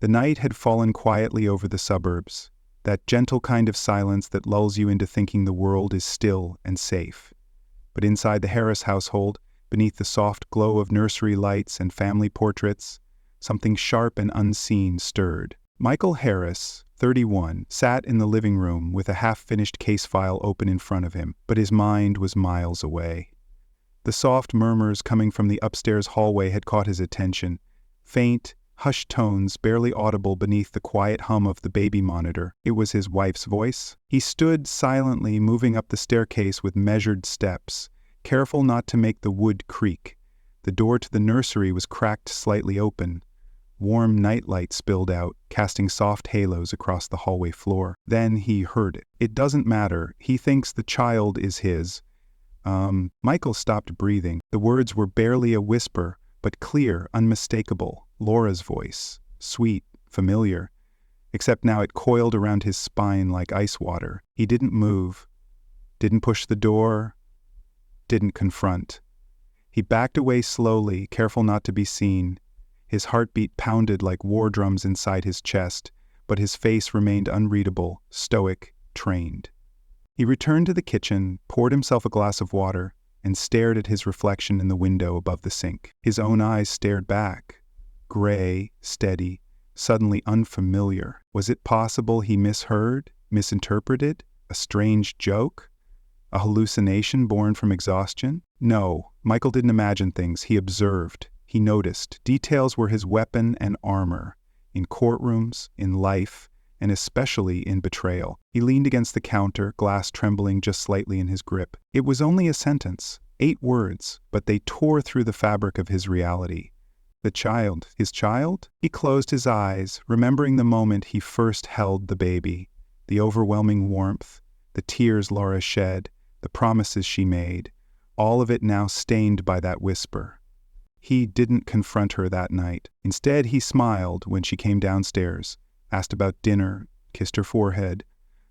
The night had fallen quietly over the suburbs, that gentle kind of silence that lulls you into thinking the world is still and safe. But inside the Harris household, beneath the soft glow of nursery lights and family portraits, something sharp and unseen stirred. Michael Harris, 31, sat in the living room with a half-finished case file open in front of him, but his mind was miles away. The soft murmurs coming from the upstairs hallway had caught his attention, faint, hushed tones barely audible beneath the quiet hum of the baby monitor. It was his wife's voice. He stood silently, moving up the staircase with measured steps, careful not to make the wood creak. The door to the nursery was cracked slightly open. Warm nightlight spilled out, casting soft halos across the hallway floor. Then he heard it. It doesn't matter. He thinks the child is his. Michael stopped breathing. The words were barely a whisper, but clear, unmistakable. Laura's voice. Sweet, familiar. Except now it coiled around his spine like ice water. He didn't move. Didn't push the door. Didn't confront. He backed away slowly, careful not to be seen. His heartbeat pounded like war drums inside his chest, but his face remained unreadable, stoic, trained. He returned to the kitchen, poured himself a glass of water, and stared at his reflection in the window above the sink. His own eyes stared back. Gray, steady, suddenly unfamiliar. Was it possible he misheard, misinterpreted? A strange joke? A hallucination born from exhaustion? No, Michael didn't imagine things. He observed. He noticed. Details were his weapon and armor. In courtrooms, in life, and especially in betrayal. He leaned against the counter, glass trembling just slightly in his grip. It was only a sentence, 8 words, but they tore through the fabric of his reality. The child. His child? He closed his eyes, remembering the moment he first held the baby. The overwhelming warmth, the tears Laura shed, the promises she made, all of it now stained by that whisper. He didn't confront her that night. Instead, he smiled when she came downstairs, asked about dinner, kissed her forehead,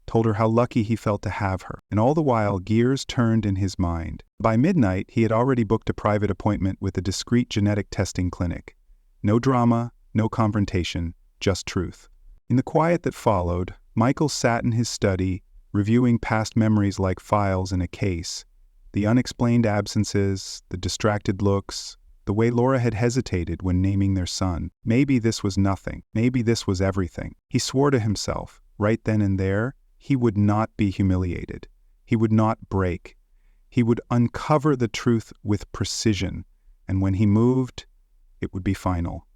told her how lucky he felt to have her. And all the while, gears turned in his mind. By midnight, he had already booked a private appointment with a discreet genetic testing clinic. No drama, no confrontation, just truth. In the quiet that followed, Michael sat in his study, reviewing past memories like files in a case. The unexplained absences, the distracted looks, the way Laura had hesitated when naming their son. Maybe this was nothing. Maybe this was everything. He swore to himself, right then and there, he would not be humiliated. He would not break. He would uncover the truth with precision, and when he moved, it would be final.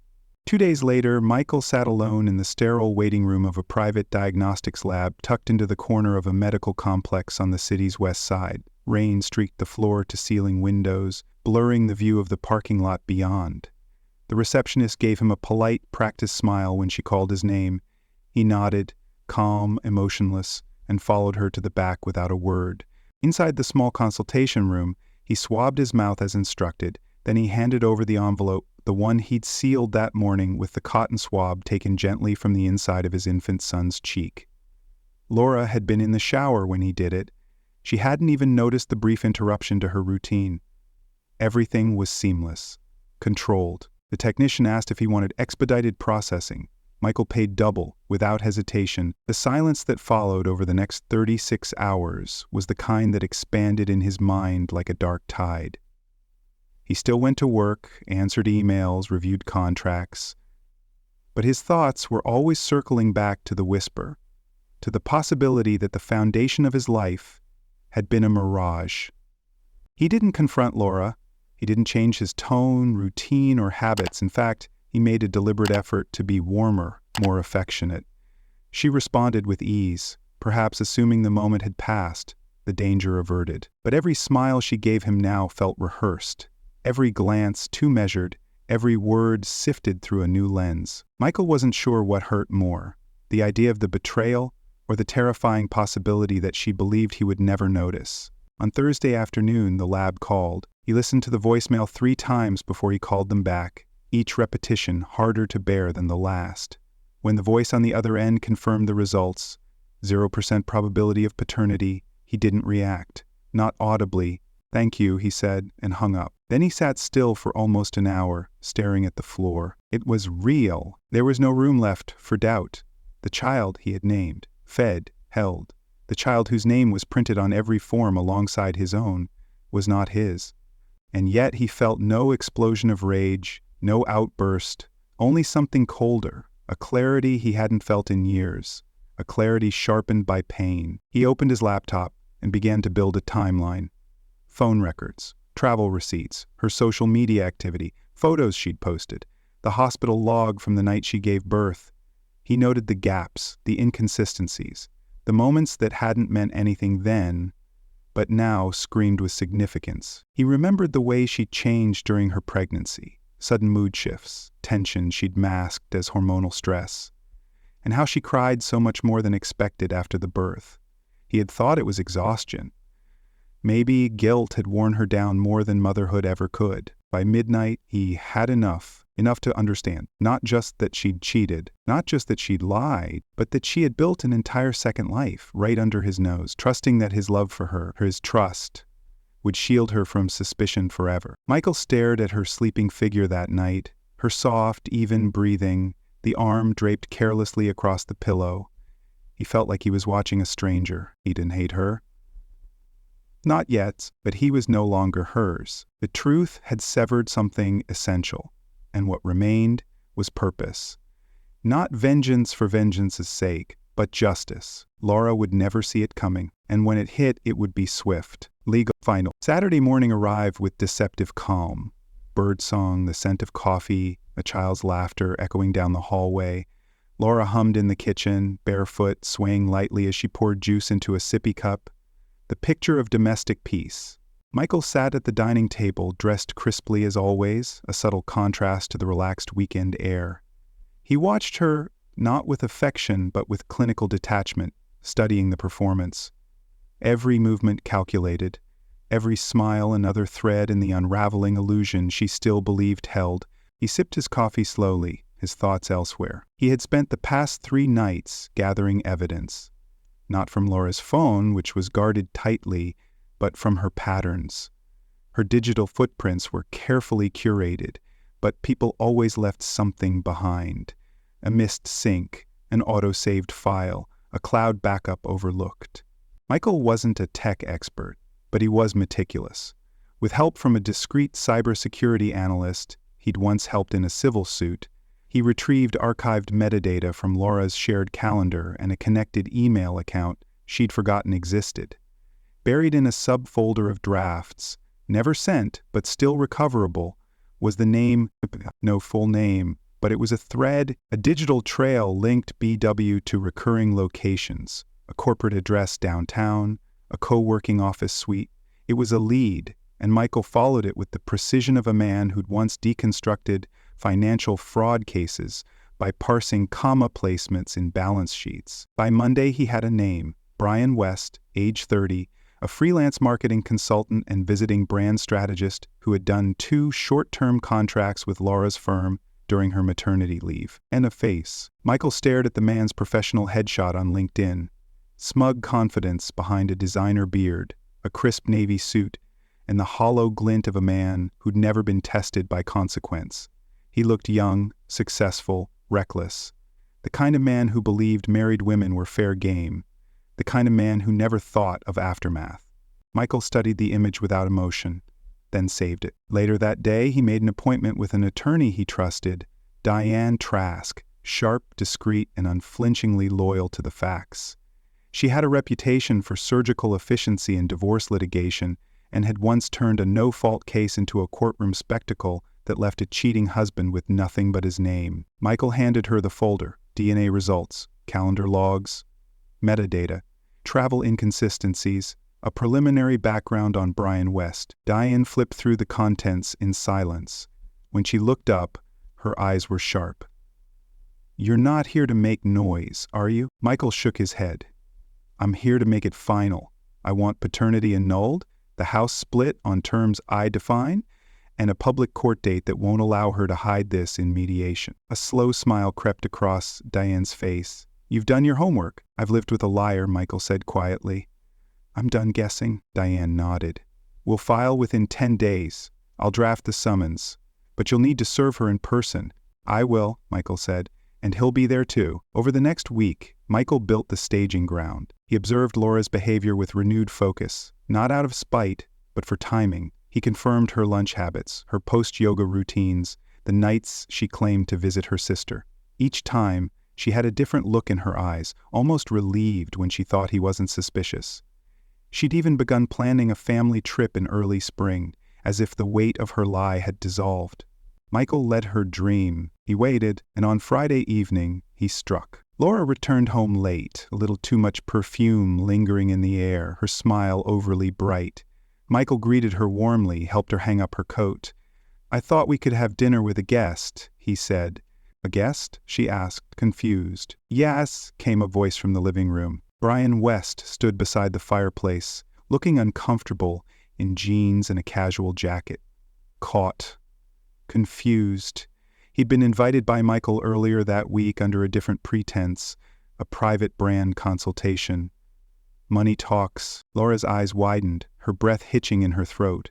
2 days later, Michael sat alone in the sterile waiting room of a private diagnostics lab tucked into the corner of a medical complex on the city's west side. Rain streaked the floor-to-ceiling windows, blurring the view of the parking lot beyond. The receptionist gave him a polite, practiced smile when she called his name. He nodded, calm, emotionless, and followed her to the back without a word. Inside the small consultation room, he swabbed his mouth as instructed, then he handed over the envelope, the one he'd sealed that morning with the cotton swab taken gently from the inside of his infant son's cheek. Laura had been in the shower when he did it. She hadn't even noticed the brief interruption to her routine. Everything was seamless, controlled. The technician asked if he wanted expedited processing. Michael paid double, without hesitation. The silence that followed over the next 36 hours was the kind that expanded in his mind like a dark tide. He still went to work, answered emails, reviewed contracts. But his thoughts were always circling back to the whisper, to the possibility that the foundation of his life had been a mirage. He didn't confront Laura. He didn't change his tone, routine, or habits. In fact, he made a deliberate effort to be warmer, more affectionate. She responded with ease, perhaps assuming the moment had passed, the danger averted. But every smile she gave him now felt rehearsed. Every glance too measured, every word sifted through a new lens. Michael wasn't sure what hurt more, the idea of the betrayal or the terrifying possibility that she believed he would never notice. On Thursday afternoon, the lab called. He listened to the voicemail 3 times before he called them back, each repetition harder to bear than the last. When the voice on the other end confirmed the results, 0% probability of paternity, he didn't react. Not audibly, "Thank you," he said, and hung up. Then he sat still for almost an hour, staring at the floor. It was real. There was no room left for doubt. The child he had named, fed, held, the child whose name was printed on every form alongside his own, was not his. And yet he felt no explosion of rage, no outburst, only something colder, a clarity he hadn't felt in years, a clarity sharpened by pain. He opened his laptop and began to build a timeline. Phone records, travel receipts, her social media activity, photos she'd posted, the hospital log from the night she gave birth. He noted the gaps, the inconsistencies, the moments that hadn't meant anything then, but now screamed with significance. He remembered the way she changed during her pregnancy, sudden mood shifts, tension she'd masked as hormonal stress, and how she cried so much more than expected after the birth. He had thought it was exhaustion. Maybe guilt had worn her down more than motherhood ever could. By midnight, he had enough to understand, not just that she'd cheated, not just that she'd lied, but that she had built an entire second life right under his nose, trusting that his love for her, his trust, would shield her from suspicion forever. Michael stared at her sleeping figure that night, her soft, even breathing, the arm draped carelessly across the pillow. He felt like he was watching a stranger. He didn't hate her. Not yet, but he was no longer hers. The truth had severed something essential, and what remained was purpose. Not vengeance for vengeance's sake, but justice. Laura would never see it coming, and when it hit, it would be swift, legal, final. Saturday morning arrived with deceptive calm. Birdsong, the scent of coffee, a child's laughter echoing down the hallway. Laura hummed in the kitchen, barefoot, swaying lightly as she poured juice into a sippy cup. The picture of domestic peace. Michael sat at the dining table, dressed crisply as always, a subtle contrast to the relaxed weekend air. He watched her, not with affection but with clinical detachment, studying the performance. Every movement calculated, every smile another thread in the unraveling illusion she still believed held. He sipped his coffee slowly, his thoughts elsewhere. He had spent the past 3 nights gathering evidence. Not from Laura's phone, which was guarded tightly, but from her patterns. Her digital footprints were carefully curated, but people always left something behind. A missed sync, an auto-saved file, a cloud backup overlooked. Michael wasn't a tech expert, but he was meticulous. With help from a discreet cybersecurity analyst he'd once helped in a civil suit, he retrieved archived metadata from Laura's shared calendar and a connected email account she'd forgotten existed. Buried in a subfolder of drafts, never sent but still recoverable, was the name, no full name, but it was a thread, a digital trail linked BW to recurring locations, a corporate address downtown, a co-working office suite. It was a lead, and Michael followed it with the precision of a man who'd once deconstructed financial fraud cases by parsing comma placements in balance sheets. By Monday, he had a name, Brian West, age 30, a freelance marketing consultant and visiting brand strategist who had done 2 short-term contracts with Laura's firm during her maternity leave. And a face. Michael stared at the man's professional headshot on LinkedIn. Smug confidence behind a designer beard, a crisp navy suit, and the hollow glint of a man who'd never been tested by consequence. He looked young, successful, reckless. The kind of man who believed married women were fair game. The kind of man who never thought of aftermath. Michael studied the image without emotion, then saved it. Later that day, he made an appointment with an attorney he trusted, Diane Trask, sharp, discreet, and unflinchingly loyal to the facts. She had a reputation for surgical efficiency in divorce litigation and had once turned a no-fault case into a courtroom spectacle that left a cheating husband with nothing but his name. Michael handed her the folder, DNA results, calendar logs, metadata, travel inconsistencies, a preliminary background on Brian West. Diane flipped through the contents in silence. When she looked up, her eyes were sharp. "You're not here to make noise, are you?" Michael shook his head. "I'm here to make it final. I want paternity annulled, the house split on terms I define, and a public court date that won't allow her to hide this in mediation." A slow smile crept across Diane's face. "You've done your homework." "I've lived with a liar," Michael said quietly. "I'm done guessing." Diane nodded. We'll file within 10 days. I'll draft the summons. But you'll need to serve her in person. I will, Michael said, and he'll be there too. Over the next week, Michael built the staging ground. He observed Laura's behavior with renewed focus, not out of spite, but for timing. He confirmed her lunch habits, her post-yoga routines, the nights she claimed to visit her sister. Each time, she had a different look in her eyes, almost relieved when she thought he wasn't suspicious. She'd even begun planning a family trip in early spring, as if the weight of her lie had dissolved. Michael let her dream. He waited, and on Friday evening, he struck. Laura returned home late, a little too much perfume lingering in the air, her smile overly bright. Michael greeted her warmly, helped her hang up her coat. "I thought we could have dinner with a guest," he said. "A guest?" she asked, confused. "Yes," came a voice from the living room. Brian West stood beside the fireplace, looking uncomfortable in jeans and a casual jacket. Caught. Confused. He'd been invited by Michael earlier that week under a different pretense, a private brand consultation. Money talks. Laura's eyes widened, her breath hitching in her throat.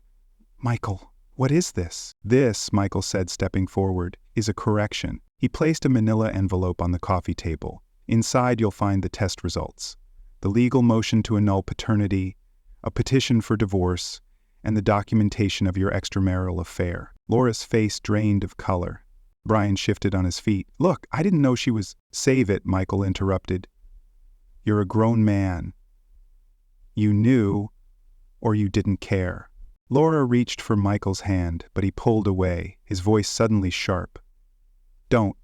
"Michael, what is this?" "This," Michael said, stepping forward, "is a correction." He placed a manila envelope on the coffee table. "Inside you'll find the test results, the legal motion to annul paternity, a petition for divorce, and the documentation of your extramarital affair." Laura's face drained of color. Brian shifted on his feet. "Look, I didn't know she was—" "Save it," Michael interrupted. "You're a grown man. You knew, or you didn't care." Laura reached for Michael's hand, but he pulled away, his voice suddenly sharp. "Don't.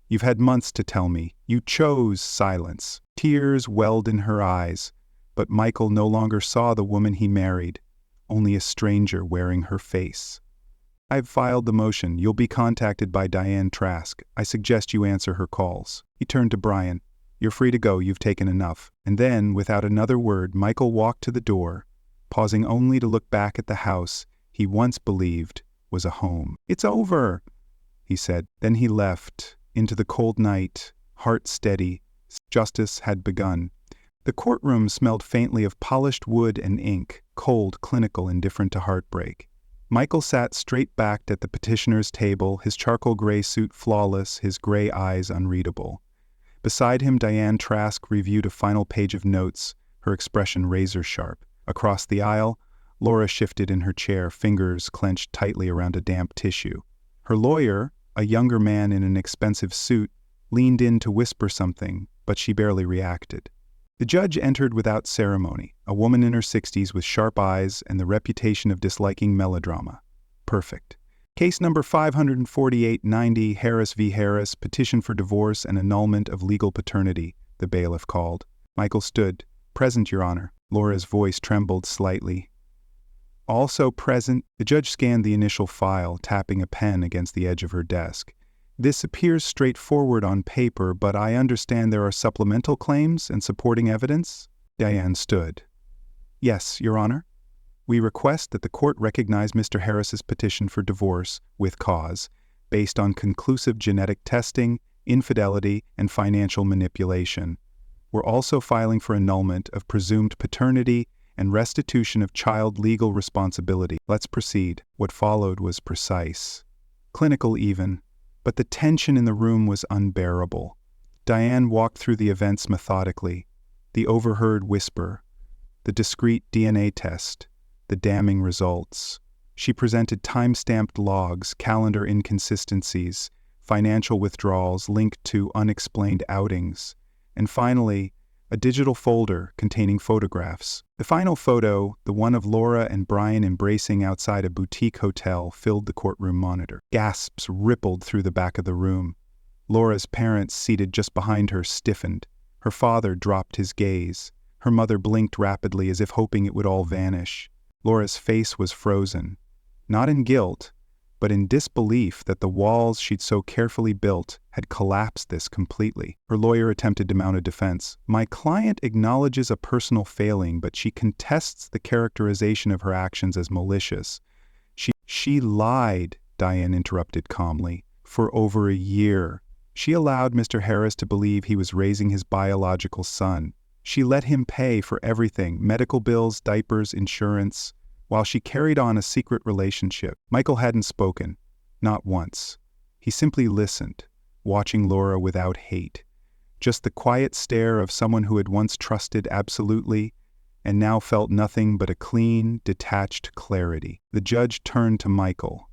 You've had months to tell me. You chose silence." Tears welled in her eyes, but Michael no longer saw the woman he married, only a stranger wearing her face. "I've filed the motion. You'll be contacted by Diane Trask. I suggest you answer her calls." He turned to Brian. "You're free to go. You've taken enough." And then, without another word, Michael walked to the door, pausing only to look back at the house he once believed was a home. "It's over," he said. Then he left, into the cold night, heart steady. Justice had begun. The courtroom smelled faintly of polished wood and ink, cold, clinical, indifferent to heartbreak. Michael sat straight-backed at the petitioner's table, his charcoal gray suit flawless, his gray eyes unreadable. Beside him, Diane Trask reviewed a final page of notes, her expression razor-sharp. Across the aisle, Laura shifted in her chair, fingers clenched tightly around a damp tissue. Her lawyer, a younger man in an expensive suit, leaned in to whisper something, but she barely reacted. The judge entered without ceremony, a woman in her 60s with sharp eyes and the reputation of disliking melodrama. Perfect. Case number 54890, Harris v. Harris, petition for divorce and annulment of legal paternity, the bailiff called. Michael stood. "Present, Your Honor." Laura's voice trembled slightly. "Also present." The judge scanned the initial file, tapping a pen against the edge of her desk. "This appears straightforward on paper, but I understand there are supplemental claims and supporting evidence?" Diane stood. "Yes, Your Honor. We request that the court recognize Mr. Harris's petition for divorce with cause, based on conclusive genetic testing, infidelity, and financial manipulation. We're also filing for annulment of presumed paternity and restitution of child legal responsibility. Let's proceed." What followed was precise. Clinical even. But the tension in the room was unbearable. Diane walked through the events methodically. The overheard whisper, the discreet DNA test, the damning results. She presented time-stamped logs, calendar inconsistencies, financial withdrawals linked to unexplained outings, and finally, a digital folder containing photographs. The final photo, the one of Laura and Brian embracing outside a boutique hotel, filled the courtroom monitor. Gasps rippled through the back of the room. Laura's parents, seated just behind her, stiffened. Her father dropped his gaze. Her mother blinked rapidly as if hoping it would all vanish. Laura's face was frozen, not in guilt, but in disbelief that the walls she'd so carefully built had collapsed this completely. Her lawyer attempted to mount a defense. "My client acknowledges a personal failing, but she contests the characterization of her actions as malicious." She lied, Diane interrupted calmly, "for over a year. She allowed Mr. Harris to believe he was raising his biological son. She let him pay for everything, medical bills, diapers, insurance, while she carried on a secret relationship. Michael hadn't spoken, not once. He simply listened, watching Laura without hate. Just the quiet stare of someone who had once trusted absolutely and now felt nothing but a clean, detached clarity. The judge turned to Michael.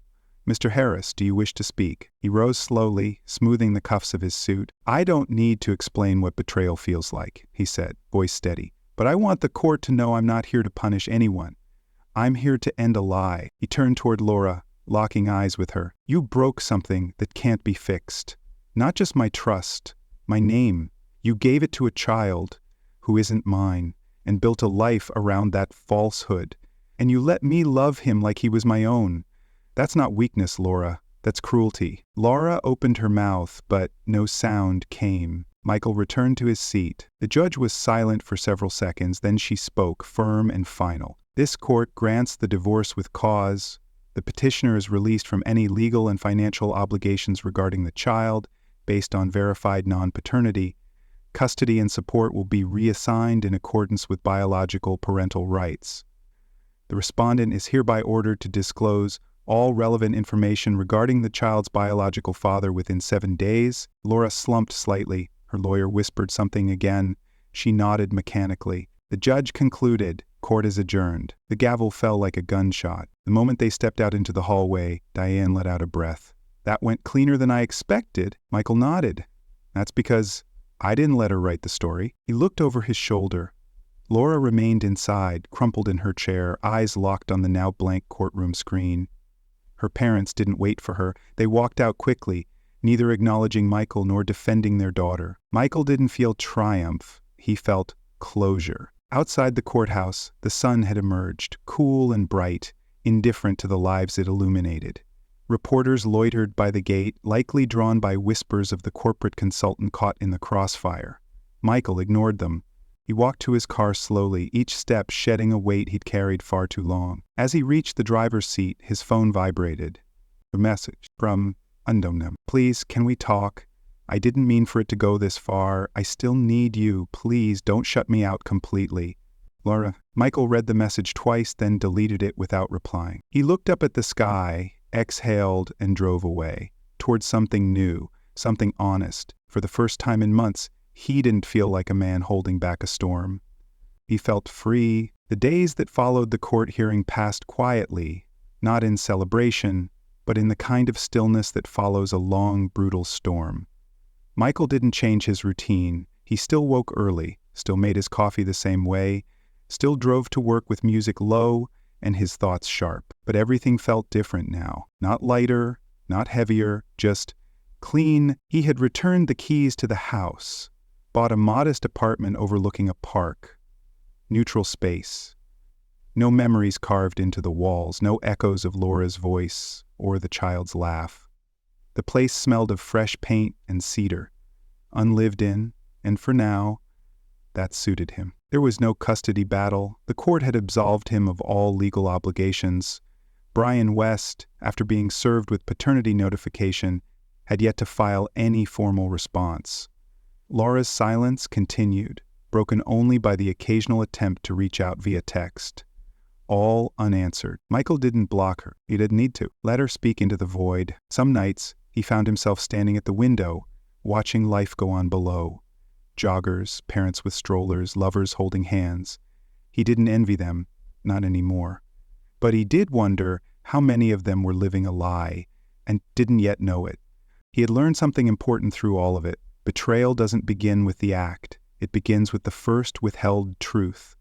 "Mr. Harris, do you wish to speak?" He rose slowly, smoothing the cuffs of his suit. "I don't need to explain what betrayal feels like," he said, voice steady. "But I want the court to know I'm not here to punish anyone. I'm here to end a lie." He turned toward Laura, locking eyes with her. "You broke something that can't be fixed. Not just my trust, my name. You gave it to a child who isn't mine and built a life around that falsehood. And you let me love him like he was my own. That's not weakness, Laura. That's cruelty." Laura opened her mouth, but no sound came. Michael returned to his seat. The judge was silent for several seconds, then she spoke, firm and final. "This court grants the divorce with cause. The petitioner is released from any legal and financial obligations regarding the child, based on verified non-paternity. Custody and support will be reassigned in accordance with biological parental rights. The respondent is hereby ordered to disclose all relevant information regarding the child's biological father within 7 days." Laura slumped slightly. Her lawyer whispered something again. She nodded mechanically. The judge concluded, "Court is adjourned." The gavel fell like a gunshot. The moment they stepped out into the hallway, Diane let out a breath. "That went cleaner than I expected." Michael nodded. "That's because I didn't let her write the story." He looked over his shoulder. Laura remained inside, crumpled in her chair, eyes locked on the now blank courtroom screen. Her parents didn't wait for her. They walked out quickly, neither acknowledging Michael nor defending their daughter. Michael didn't feel triumph. He felt closure. Outside the courthouse, the sun had emerged, cool and bright, indifferent to the lives it illuminated. Reporters loitered by the gate, likely drawn by whispers of the corporate consultant caught in the crossfire. Michael ignored them. He walked to his car slowly, each step shedding a weight he'd carried far too long. As he reached the driver's seat, his phone vibrated. A message from unknown number. "Please, can we talk? I didn't mean for it to go this far. I still need you. Please, don't shut me out completely. Laura." Michael read the message twice, then deleted it without replying. He looked up at the sky, exhaled, and drove away, towards something new, something honest. For the first time in months, he didn't feel like a man holding back a storm. He felt free. The days that followed the court hearing passed quietly, not in celebration, but in the kind of stillness that follows a long, brutal storm. Michael didn't change his routine. He still woke early, still made his coffee the same way, still drove to work with music low and his thoughts sharp. But everything felt different now. Not lighter, not heavier, just clean. He had returned the keys to the house, bought a modest apartment overlooking a park. Neutral space. No memories carved into the walls, no echoes of Laura's voice or the child's laugh. The place smelled of fresh paint and cedar, unlived in, and for now, that suited him. There was no custody battle. The court had absolved him of all legal obligations. Brian West, after being served with paternity notification, had yet to file any formal response. Laura's silence continued, broken only by the occasional attempt to reach out via text. All unanswered. Michael didn't block her. He didn't need to. Let her speak into the void. Some nights, he found himself standing at the window, watching life go on below. Joggers, parents with strollers, lovers holding hands. He didn't envy them, not anymore. But he did wonder how many of them were living a lie, and didn't yet know it. He had learned something important through all of it. Betrayal doesn't begin with the act. It begins with the first withheld truth.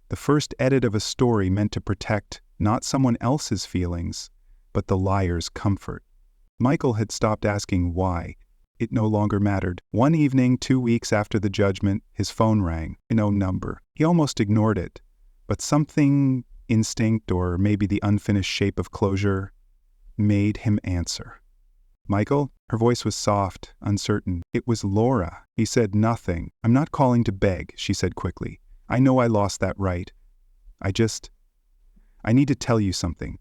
The first edit of a story meant to protect not someone else's feelings, but the liar's comfort. Michael had stopped asking why. It no longer mattered. One evening, 2 weeks after the judgment, his phone rang. No number. He almost ignored it. But something, instinct or maybe the unfinished shape of closure, made him answer. "Michael?" Her voice was soft, uncertain. "It was Laura." He said nothing. "I'm not calling to beg," she said quickly. "I know I lost that right. I need to tell you something."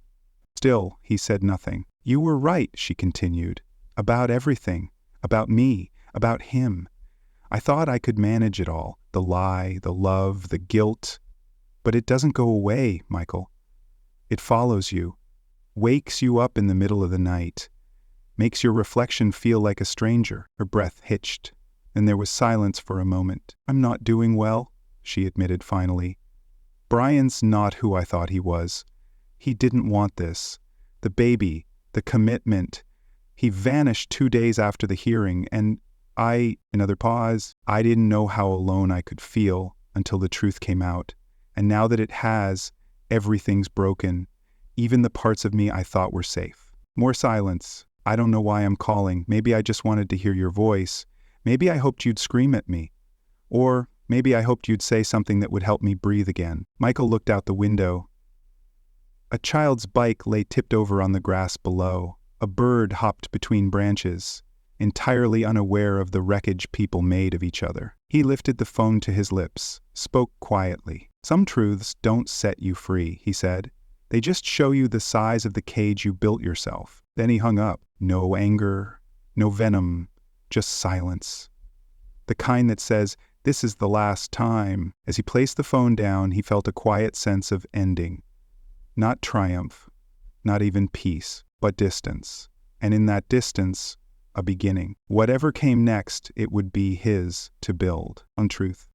Still, he said nothing. "You were right," she continued. "About everything. About me. About him. I thought I could manage it all. The lie, the love, the guilt. But it doesn't go away, Michael. It follows you, wakes you up in the middle of the night, makes your reflection feel like a stranger. Her breath hitched, and there was silence for a moment. "I'm not doing well," she admitted finally. "Brian's not who I thought he was. He didn't want this. The baby, the commitment. He vanished 2 days after the hearing, and another pause, I didn't know how alone I could feel until the truth came out. And now that it has, everything's broken, even the parts of me I thought were safe." More silence. "I don't know why I'm calling. Maybe I just wanted to hear your voice. Maybe I hoped you'd scream at me. Or maybe I hoped you'd say something that would help me breathe again." Michael looked out the window. A child's bike lay tipped over on the grass below. A bird hopped between branches, entirely unaware of the wreckage people made of each other. He lifted the phone to his lips, spoke quietly. "Some truths don't set you free," he said. "They just show you the size of the cage you built yourself." Then he hung up. No anger, no venom, just silence. The kind that says, "This is the last time." As he placed the phone down, he felt a quiet sense of ending. Not triumph, not even peace, but distance. And in that distance, a beginning. Whatever came next, it would be his to build. Untruth.